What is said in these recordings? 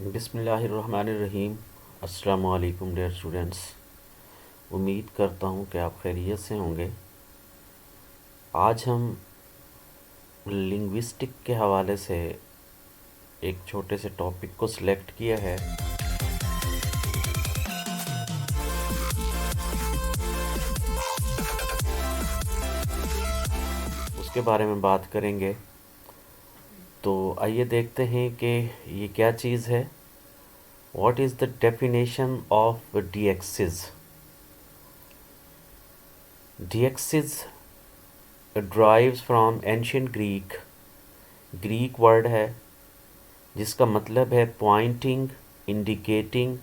बिस्मिल्लाहिर्रहमानिर्रहीम। अस्सलामु अलैकुम डियर स्टूडेंट्स। उम्मीद करता हूँ कि आप खैरियत से होंगे। आज हम लिंग्विस्टिक के हवाले से एक छोटे से टॉपिक को सिलेक्ट किया है। उसके बारे में बात करेंगे। तो आइए देखते हैं कि ये क्या चीज़ है। What is the definition of deixis? Deixis drives from ancient Greek word है जिसका मतलब है pointing, indicating,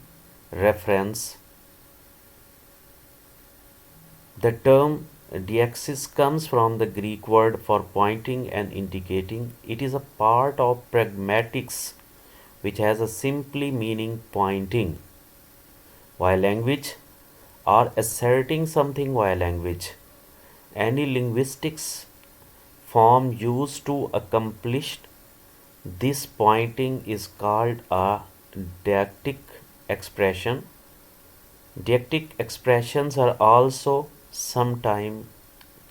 reference. The term deaxis comes from the Greek word for pointing and indicating. It is a part of pragmatics which has a simply meaning pointing via language or asserting something via language. Any linguistics form used to accomplish this pointing is called a deictic expression. Deictic expressions are also sometimes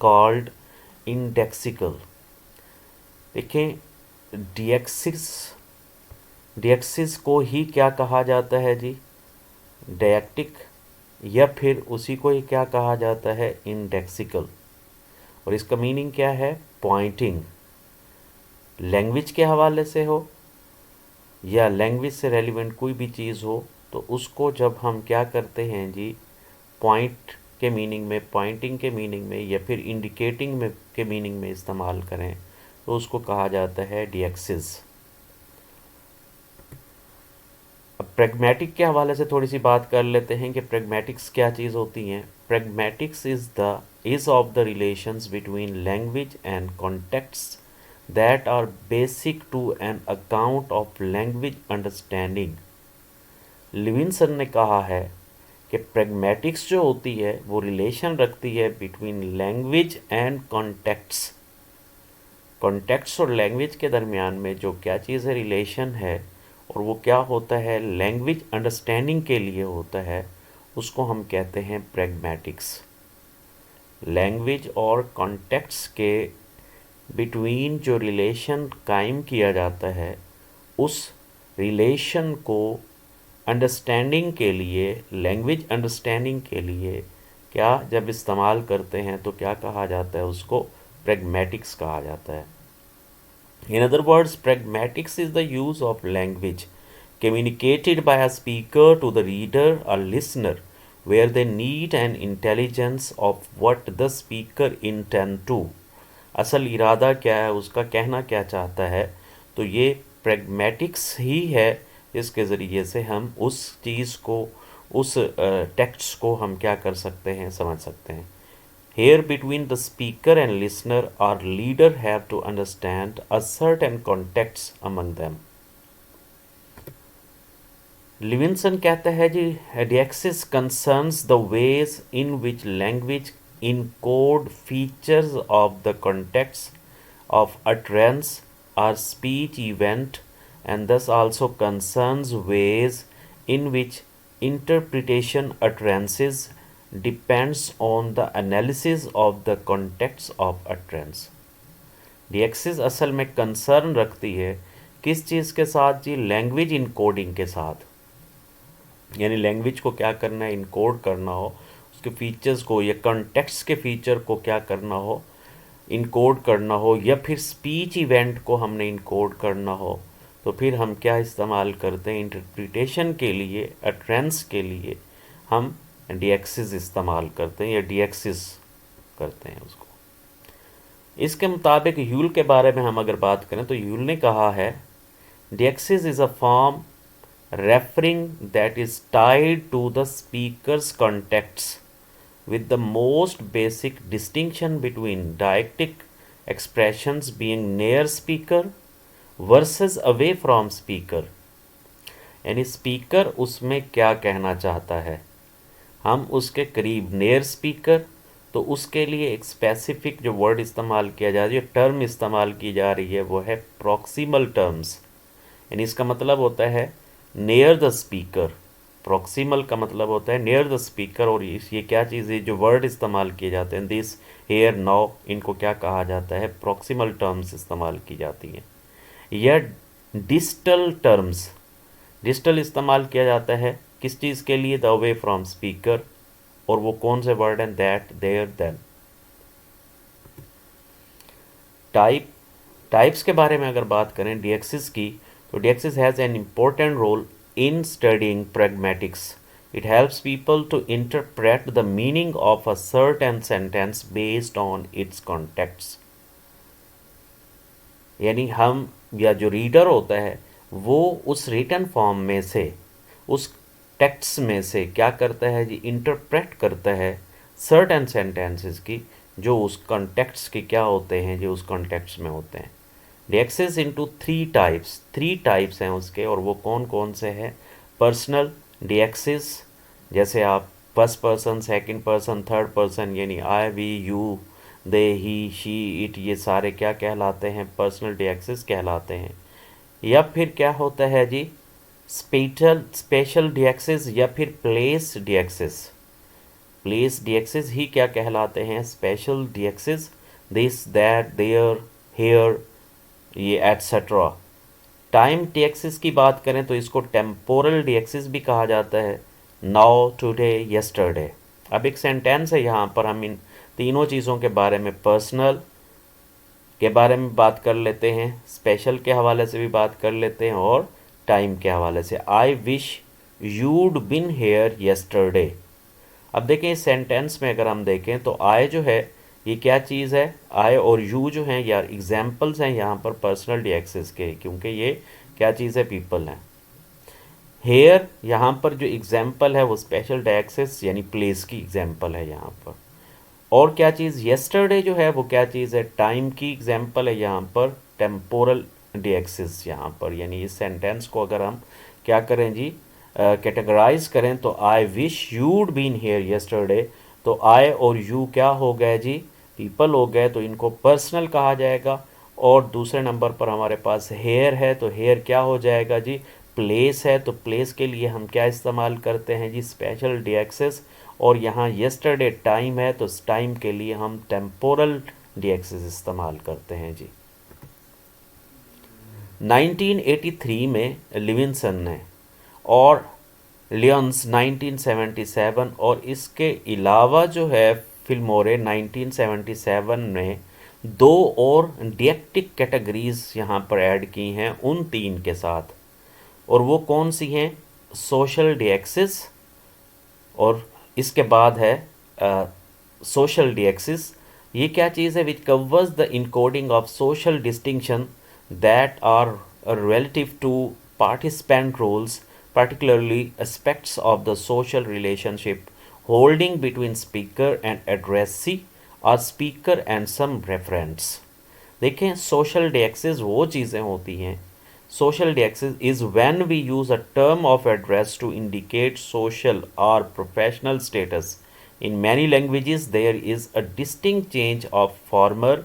called indexical. देखें, डिएक्सिस को ही क्या कहा जाता है जी? डायक्टिक, या फिर उसी को ही क्या कहा जाता है? इंडेक्सिकल। और इसका मीनिंग क्या है? पॉइंटिंग। लैंग्वेज के हवाले से हो या लैंग्वेज से रेलिवेंट कोई भी चीज़ हो, तो उसको जब हम क्या करते हैं जी, पॉइंट के मीनिंग में, पॉइंटिंग के मीनिंग में, या फिर इंडिकेटिंग में के मीनिंग में इस्तेमाल करें, तो उसको कहा जाता है डीएक्सिस। अब प्रैग्मेटिक के हवाले से थोड़ी सी बात कर लेते हैं कि प्रैग्मेटिक्स क्या चीज़ होती हैं। Pragmatics is of the relations between language and contacts that are basic to an account of language understanding. लिविंसन ने कहा है कि प्रैग्मेटिक्स जो होती है वो रिलेशन रखती है between language and contacts. Contacts और लैंग्वेज के दरमियान में जो क्या चीज़ है, रिलेशन है, और वो क्या होता है, लैंग्वेज अंडरस्टैंडिंग के लिए होता है, उसको हम कहते हैं प्रैग्मेटिक्स। लैंग्वेज और कॉन्टेक्ट्स के बिटवीन जो रिलेशन कायम किया जाता है, उस रिलेशन को अंडरस्टैंडिंग के लिए, लैंग्वेज अंडरस्टैंडिंग के लिए क्या जब इस्तेमाल करते हैं तो क्या कहा जाता है? उसको प्रैग्मेटिक्स कहा जाता है। In other words, pragmatics is the use of language communicated by a speaker to the reader or listener where they need an intelligence of what the speaker intend to. असल इरादा क्या है, उसका कहना क्या चाहता है, तो ये प्रैग्मेटिक्स ही है जिसके ज़रिए से हम उस चीज़ को, उस टेक्स्ट को हम क्या कर सकते हैं, समझ सकते हैं। Here between the speaker and listener or leader have to understand a certain context among them. लिविंसन कहता है जी, डीएक्सिस concerns the ways in which language encode features of the context of utterance or speech event, and thus also concerns ways in which interpretation utterances depends on the analysis of the context of utterance. डीएक्सिस असल में concern रखती है किस चीज़ के साथ जी? Language encoding के साथ। यानी लैंग्वेज को क्या करना है, इनकोड करना हो, उसके फीचर्स को या कॉन्टेक्स्ट के फीचर को क्या करना हो, इनकोड करना हो, या फिर स्पीच इवेंट को हमने इनकोड करना हो, तो फिर हम क्या इस्तेमाल करते हैं? इंटरप्रिटेशन के लिए, अटरेंस के लिए हम डीएक्सिस इस्तेमाल करते हैं या डीएक्सिस करते हैं उसको। इसके मुताबिक ह्यूल के बारे में हम अगर बात करें तो ह्यूल ने कहा है, deixis is a form referring that is tied to the speaker's context with the most basic distinction between deictic expressions being near speaker versus away from speaker. यानी स्पीकर उसमें क्या कहना चाहता है, हम उसके करीब, नेयर स्पीकर, तो उसके लिए एक स्पेसिफिक जो वर्ड इस्तेमाल किया जा रही है, टर्म इस्तेमाल की जा रही है, वो है प्रॉक्सिमल टर्म्स। यानी इसका मतलब होता है नियर द स्पीकर, प्रॉक्सिमल का मतलब होता है नियर द स्पीकर, और ये क्या चीज़ है, जो वर्ड इस्तेमाल किए जाते हैं दिस, हेयर, नाउ, इनको क्या कहा जाता है, प्रॉक्सिमल टर्म्स इस्तेमाल की जाती हैं। या डिस्टल टर्म्स, डिस्टल इस्तेमाल किया जाता है किस चीज़ के लिए, द अवे फ्रॉम स्पीकर, और वो कौन से वर्ड हैं, दैट, देयर, देन। टाइप्स के बारे में अगर बात करें डीएक्सिस की, तो deixis has an important role in studying pragmatics. It helps people to interpret the meaning of a certain sentence based on its context. यानी हम या जो रीडर होता है वो उस रिटन फॉर्म में से, उस टेक्स्ट में से क्या करता है जी, इंटरप्रेट करता है सर्टेन सेंटेंसेस की, जो उस कॉन्टेक्स्ट के क्या होते हैं, जो उस कॉन्टेक्स्ट में होते हैं। डीएक्सिस इनटू थ्री टाइप्स हैं उसके, और वो कौन कौन से हैं, पर्सनल डीएक्सिस, जैसे आप first person, second person, third person, यानी I, we, you, they, he, she, it, ये सारे क्या कहलाते हैं, पर्सनल डीएक्सिस कहलाते हैं। या फिर क्या होता है जी, स्पेशल डीएक्सिस, या फिर प्लेस डीएक्सिस। प्लेस डीएक्सिस ही क्या कहलाते हैं, spatial deixis, this, that, there, here, ये एटसेट्रा। टाइम डीएक्सिस की बात करें तो इसको टेम्पोरल डीएक्सिस भी कहा जाता है, नाउ, टुडे, यस्टरडे। अब एक सेंटेंस है, यहाँ पर हम इन तीनों चीज़ों के बारे में, पर्सनल के बारे में बात कर लेते हैं, स्पेशल के हवाले से भी बात कर लेते हैं, और टाइम के हवाले से। I wish you'd been here yesterday. अब देखें इस सेंटेंस में अगर हम देखें तो आई जो है ये क्या चीज़ है, आई और यू जो हैं यार एग्जाम्पल्स हैं यहाँ पर पर्सनल डीएक्सिस के, क्योंकि ये क्या चीज़ है, पीपल हैं। हेयर यहाँ पर जो एग्जाम्पल है वो स्पेशल डीएक्सिस यानी प्लेस की एग्जाम्पल है यहाँ पर। और क्या चीज़, यस्टरडे जो है वो क्या चीज़ है, टाइम की एग्जाम्पल है यहाँ पर, टेम्पोरल डीएक्सिस यहाँ पर। यानी इस सेंटेंस को अगर हम क्या करें जी, कैटेगराइज करें तो I wish you'd been here yesterday, तो आई और यू क्या हो गए जी, पीपल हो गए, तो इनको पर्सनल कहा जाएगा। और दूसरे नंबर पर हमारे पास हेयर है, तो हेयर क्या हो जाएगा जी, प्लेस है, तो प्लेस के लिए हम क्या इस्तेमाल करते हैं जी, स्पेशल डीएक्सिस। और यहाँ यस्टरडे टाइम है, तो टाइम के लिए हम टेम्पोरल डीएक्सिस इस्तेमाल करते हैं जी। 1983 में लिविंसन ने और लियंस 1977, और इसके अलावा जो है फिल्मोरे 1977 में दो और डीएक्टिक कैटेगरीज यहाँ पर ऐड की हैं उन तीन के साथ, और वो कौन सी हैं, सोशल डीएक्सिस, और इसके बाद है सोशल डीएक्सिस। ये क्या चीज़ है, which covers the encoding of social distinction that are relative to participant roles, particularly aspects of the social relationship holding between speaker and addressee or speaker and some referents। देखें social डीएक्सिस वो चीज़ें होती हैं, social डीएक्सिस is when we use a term of address to indicate social or professional status. In many languages there is a distinct change of former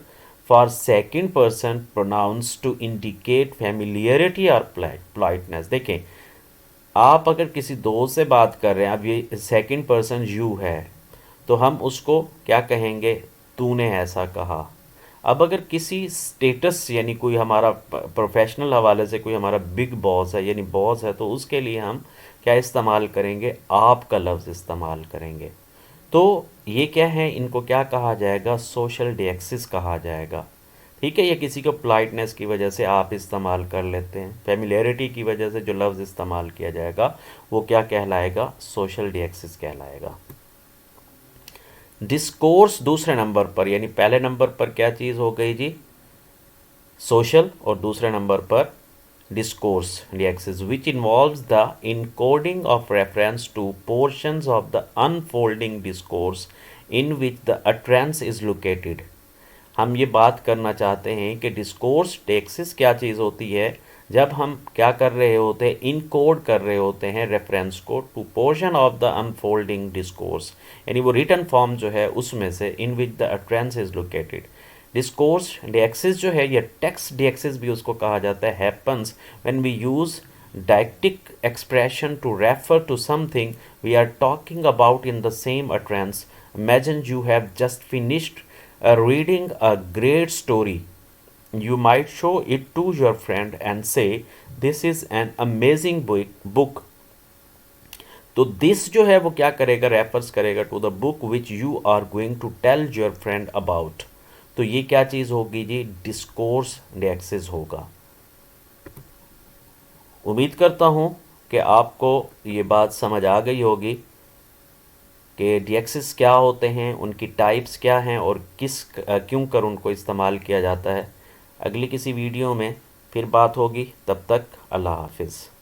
for second person pronouns to indicate familiarity or politeness। देखें आप अगर किसी दोस्त से बात कर रहे हैं, अब ये सेकंड पर्सन यू है, तो हम उसको क्या कहेंगे, तूने ऐसा कहा। अब अगर किसी स्टेटस यानी कोई हमारा प्रोफेशनल हवाले से कोई हमारा बिग बॉस है यानी बॉस है, तो उसके लिए हम क्या इस्तेमाल करेंगे, आप का लफ्ज़ इस्तेमाल करेंगे। तो ये क्या है, इनको क्या कहा जाएगा, सोशल डीएक्सिस कहा जाएगा। ठीक है, ये किसी को पोलाइटनेस की वजह से आप इस्तेमाल कर लेते हैं, फेमिलियरिटी की वजह से जो लफ्ज़ इस्तेमाल किया जाएगा वो क्या कहलाएगा, सोशल डीएक्सिस कहलाएगा। डिस्कोर्स दूसरे नंबर पर, यानी पहले नंबर पर क्या चीज़ हो गई जी, सोशल, और दूसरे नंबर पर discourse डीएक्सिस which involves the encoding of reference to portions of the unfolding discourse in which the utterance is located। हम ये बात करना चाहते हैं कि डिस्कोर्स डीएक्सिस क्या चीज़ होती है, जब हम क्या कर रहे होते हैं, इनकोड कर रहे होते हैं रेफरेंस को to portion of the unfolding discourse, यानी वो रिटन फॉर्म जो है उसमें से, in which the utterance is located. Discourse deixis जो है, या टेक्स्ट डीएक्सिस भी उसको कहा जाता है, happens when we use Didactic expression to refer to something we are talking about in the same utterance. Imagine you have just finished reading a great story. You might show it to your friend and say, "This is an amazing book." तो this जो है वो क्या करेगा, refers करेगा to the book which you are going to tell your friend about. तो ये क्या चीज़ होगी जी, डिस्कोर्स डेक्सिस होगा। उम्मीद करता हूँ कि आपको ये बात समझ आ गई होगी कि डीएक्सिस क्या होते हैं, उनकी टाइप्स क्या हैं और क्यों कर उनको इस्तेमाल किया जाता है। अगली किसी वीडियो में फिर बात होगी, तब तक अल्लाह हाफिज़।